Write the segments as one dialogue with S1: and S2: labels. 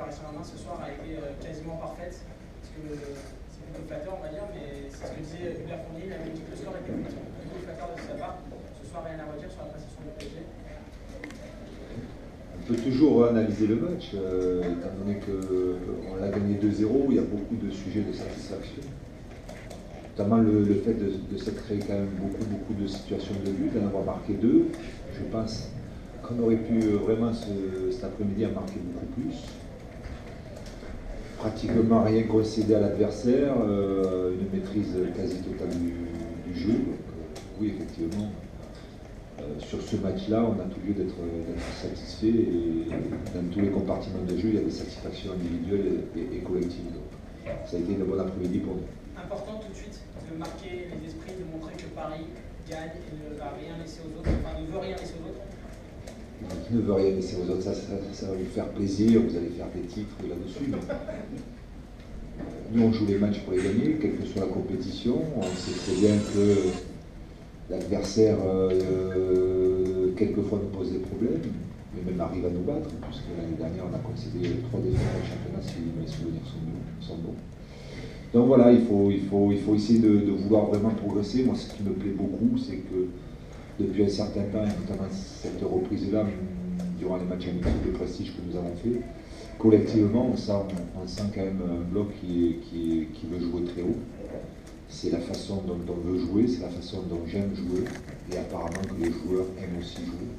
S1: Paris Saint-Germain ce soir a été quasiment parfaite. Parce que c'est plutôt flatteur, on va dire, mais c'est ce que disait Hubert Fournier. Il avait dit que le score était plutôt flatteur de sa part. Ce soir, rien à redire sur la prestation du PSG.
S2: On peut toujours analyser le match, étant donné qu'on l'a gagné 2-0, il y a beaucoup de sujets de satisfaction. Notamment le fait de s'être créé quand même beaucoup de situations de but, d'en avoir marqué 2. Je pense qu'on aurait pu vraiment cet après-midi en marquer beaucoup plus. Pratiquement rien concédé à l'adversaire, une maîtrise quasi totale du jeu. Donc, oui, effectivement. Sur ce match-là, on a tout lieu d'être satisfait et dans tous les compartiments de jeu, il y a des satisfactions individuelles et collectives. Donc, ça a été une bonne après-midi pour nous.
S1: Important tout de suite de marquer les esprits, de montrer que Paris gagne et ne va rien laisser aux autres, enfin ne veut rien laisser aux autres.
S2: Il ne veut rien laisser aux autres, ça va lui faire plaisir, vous allez faire des titres là-dessus. Mais nous, on joue les matchs pour les gagner, quelle que soit la compétition. On sait très bien que l'adversaire, quelquefois, nous pose des problèmes, mais même arrive à nous battre, puisque l'année dernière, on a concédé 3 défaites au championnat, si mes souvenirs sont bons. Donc voilà, il faut essayer de vouloir vraiment progresser. Moi, ce qui me plaît beaucoup, c'est que depuis un certain temps, et notamment cette reprise-là, durant les matchs amicaux de prestige que nous avons fait, collectivement, on sent quand même un bloc qui veut jouer très haut. C'est la façon dont on veut jouer, c'est la façon dont j'aime jouer, et apparemment que les joueurs aiment aussi jouer.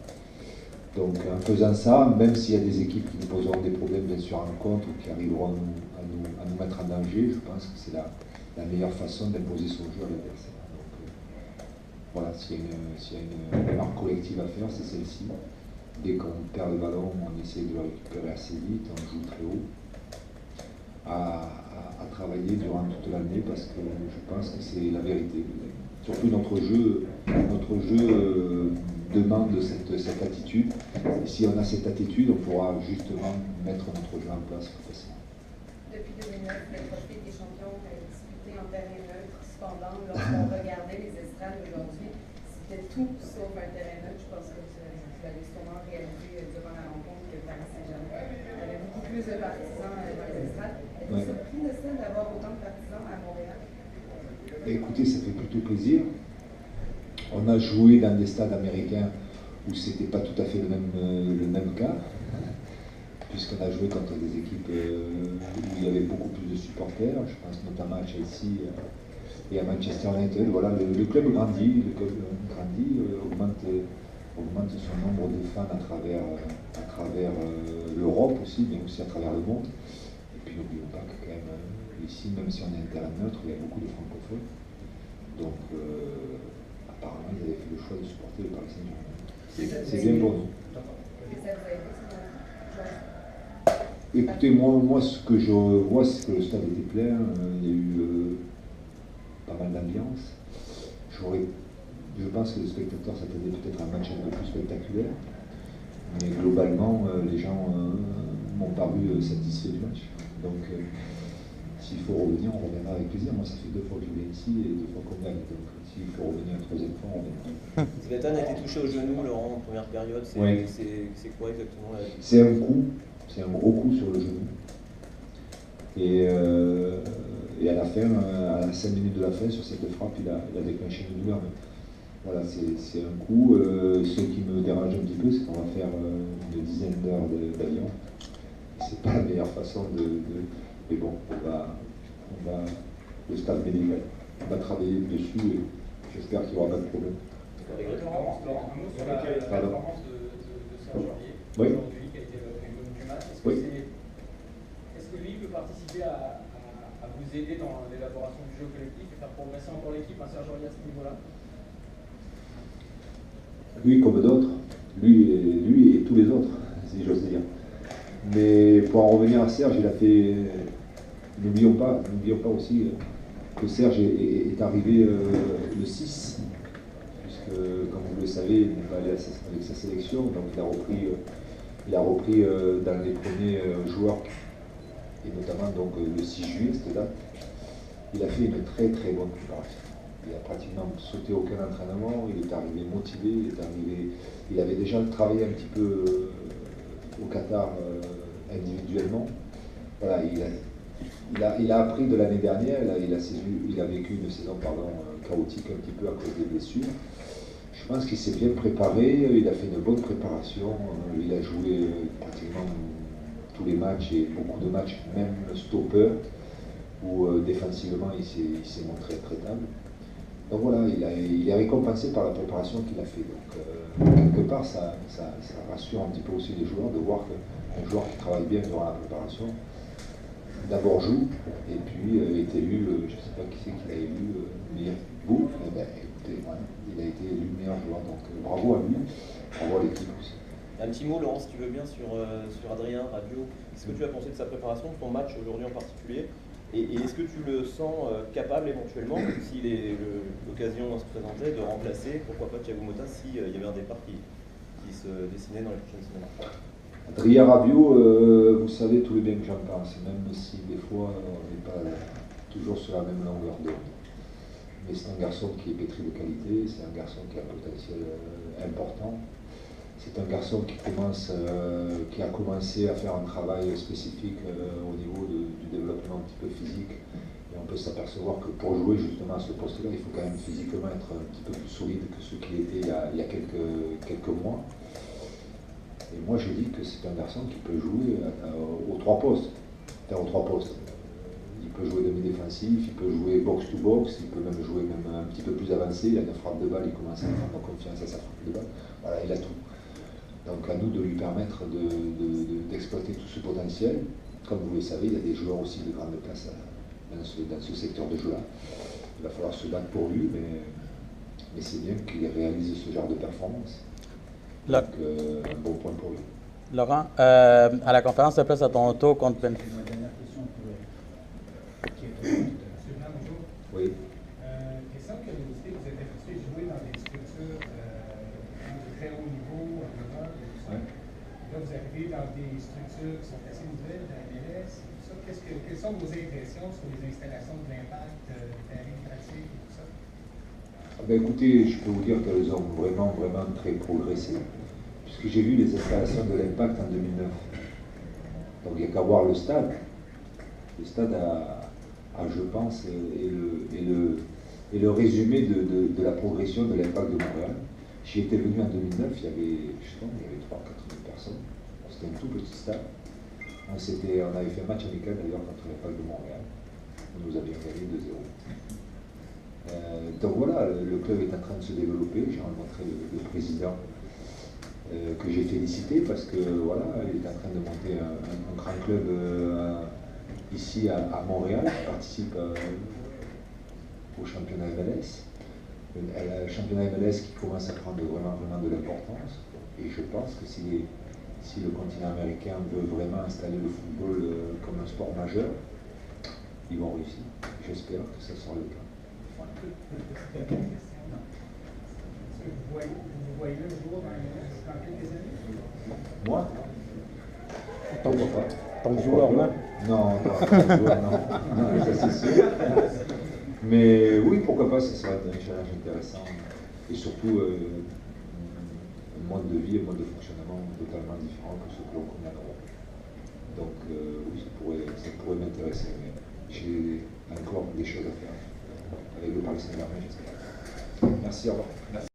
S2: Donc en faisant ça, même s'il y a des équipes qui nous poseront des problèmes bien sûr en rencontre, ou qui arriveront à nous mettre en danger, je pense que c'est la meilleure façon d'imposer son jeu à l'adversaire. Donc voilà, s'il y a une marque collective à faire, c'est celle-ci. Dès qu'on perd le ballon, on essaie de le récupérer assez vite, on joue très haut. À travailler durant toute l'année parce que je pense que c'est la vérité. Surtout notre jeu demande cette attitude. Et si on a cette attitude, on pourra justement mettre notre jeu en place facilement.
S3: Depuis 2009, le trophée des champions est disputé en terrain neutre. Cependant, lorsqu'on regardait les estrades aujourd'hui, c'était tout sauf un terrain neutre. Je pense que vous avez sûrement réalisé durant la rencontre que Paris Saint-Germain avait beaucoup plus de partisans dans les estrades. Êtes-vous surpris de ça, d'avoir autant de partisans à Montréal?
S2: Écoutez, ça fait plutôt plaisir. On a joué dans des stades américains où c'était pas tout à fait le même cas, puisqu'on a joué contre des équipes où il y avait beaucoup plus de supporters. Je pense notamment à Chelsea et à Manchester United. Voilà, le club grandit, augmente son nombre de fans à travers l'Europe aussi, mais aussi à travers le monde. Et puis n'oublions pas que quand même, ici, même si on est un terrain neutre, il y a beaucoup de francophones. Donc apparemment, ils avaient fait le choix de supporter le Paris Saint-Germain. C'est bien pour nous. Écoutez, moi ce que je vois, c'est que le stade était plein, il y a eu pas mal d'ambiance. Je pense que les spectateurs s'attendaient peut-être à un match un peu plus spectaculaire, mais globalement, les gens m'ont paru satisfaits du match. Donc, s'il faut revenir, on reviendra avec plaisir. Moi, ça fait 2 fois que je viens ici et 2 fois qu'on gagne. Donc, s'il faut revenir une 3e fois, on reviendra.
S4: Zlatan a été touché au genou, Laurent, en première période. C'est quoi exactement
S2: C'est un coup, c'est un gros coup sur le genou. Et à la fin, à 5 minutes de la fin, sur cette frappe, il a déclenché une douleur. Voilà, c'est un coup. Ce qui me dérange un petit peu, c'est qu'on va faire une dizaine d'heures d'avion. C'est pas la meilleure façon mais bon, on va le staff médical va travailler dessus et j'espère qu'il n'y aura pas de problème.
S1: Laurent, un mot sur la performance de Serge Aurier aujourd'hui, qui a été l'homme du match. Est-ce que lui peut participer à vous aider dans l'élaboration du jeu collectif et faire progresser encore l'équipe, Serge Aurier à ce niveau-là?
S2: Lui comme d'autres, lui et tous les autres, si j'ose dire. Mais pour en revenir à Serge, il a fait. N'oublions pas aussi que Serge est arrivé le 6, puisque, comme vous le savez, il n'est pas allé avec sa sélection, donc il a repris dans les premiers joueurs, et notamment donc, le 6 juillet, cette date. Il a fait une très très bonne préparation. Il a pratiquement sauté aucun entraînement, il est arrivé motivé, il avait déjà travaillé un petit peu au Qatar individuellement. voilà, il a appris de l'année dernière, il a vécu une saison chaotique un petit peu à cause des blessures. Je pense qu'il s'est bien préparé, il a fait une bonne préparation, il a joué pratiquement tous les matchs et beaucoup de matchs, même stopper, où défensivement il s'est montré traitable. Donc voilà, il est récompensé par la préparation qu'il a fait. Donc quelque part, ça rassure un petit peu aussi les joueurs de voir qu'un joueur qui travaille bien durant la préparation, d'abord joue, et puis est élu, je ne sais pas qui c'est qu'il a élu, meilleur bout, eh ben, écoutez, voilà, il a été élu meilleur joueur, donc bravo à lui, bravo à l'équipe aussi.
S4: Un petit mot, Laurent, si tu veux bien, sur Adrien Rabiot. Qu'est-ce que tu as pensé de sa préparation, de son match aujourd'hui en particulier? Et est-ce que tu le sens capable éventuellement, si l'occasion se présentait, de remplacer, pourquoi pas Thiago Motta, s'il y avait un départ qui se dessinait dans les prochaines semaines?
S2: Adrien Rabiot, vous savez tous les bien que j'en pense, même si des fois on n'est pas toujours sur la même longueur d'onde. Mais c'est un garçon qui est pétri de qualité, c'est un garçon qui a un potentiel important. C'est un garçon qui a commencé à faire un travail spécifique au niveau du développement un petit peu physique. Et on peut s'apercevoir que pour jouer justement à ce poste-là, il faut quand même physiquement être un petit peu plus solide que ce qu'il était il y a quelques mois. Et moi je dis que c'est un garçon qui peut jouer aux trois postes. Aux trois postes. Il peut jouer demi-défensif, il peut jouer box-to-box, il peut même jouer un petit peu plus avancé. Il a une frappe de balle, il commence à prendre confiance à sa frappe de balle. Voilà, il a tout. Donc à nous de lui permettre d'exploiter tout ce potentiel. Comme vous le savez, il y a des joueurs aussi de grande place dans ce secteur de jeu-là. Il va falloir se battre pour lui, mais c'est bien qu'il réalise ce genre de performance. Donc un bon point pour lui.
S5: Laurent, à la conférence de presse à Toronto contre
S6: Ma dernière question
S2: Oui.
S6: Question de curiosité, vous êtes habitué à jouer dans des structures de très haut niveau, en Europe, et tout ça.
S2: Ouais.
S6: Là, vous arrivez dans des structures qui sont assez nouvelles, dans la MLS, et tout ça. Quelles sont vos impressions sur les installations de l'Impact, terrain pratique et tout ça?
S2: Ben écoutez, je peux vous dire qu'elles ont vraiment très progressé. Puisque j'ai vu les installations de l'Impact en 2009. Donc il n'y a qu'à voir le stade. Le stade a je pense, et le résumé de la progression de l'Impact de Montréal. J'y étais venu en 2009, il y avait 3 000 4 000 personnes. C'était un tout petit stade. On avait fait un match amical d'ailleurs contre l'Impact de Montréal. Nous avions gagné 2-0. Donc voilà, le club est en train de se développer. J'ai rencontré le président que j'ai félicité parce que voilà, il est en train de monter un grand club ici à Montréal qui participe au championnat MLS. Le championnat MLS qui commence à prendre vraiment de l'importance. Et je pense que si le continent américain veut vraiment installer le football comme un sport majeur, ils vont réussir. J'espère que ça sera le cas.
S6: Vous voyez le jour dans quelques années?
S2: Moi? Pourquoi pas?
S5: Tant que joueur, non?
S2: Non, ça c'est sûr. Mais oui, pourquoi pas, ça serait un challenge intéressant. Et surtout, un mode de vie, un mode de fonctionnement totalement différent que ce que l'on connaît à Europe. Donc oui, ça pourrait m'intéresser. Mais j'ai encore des choses à faire avec le Paris Saint-Germain, j'espère. Merci, au revoir. Merci.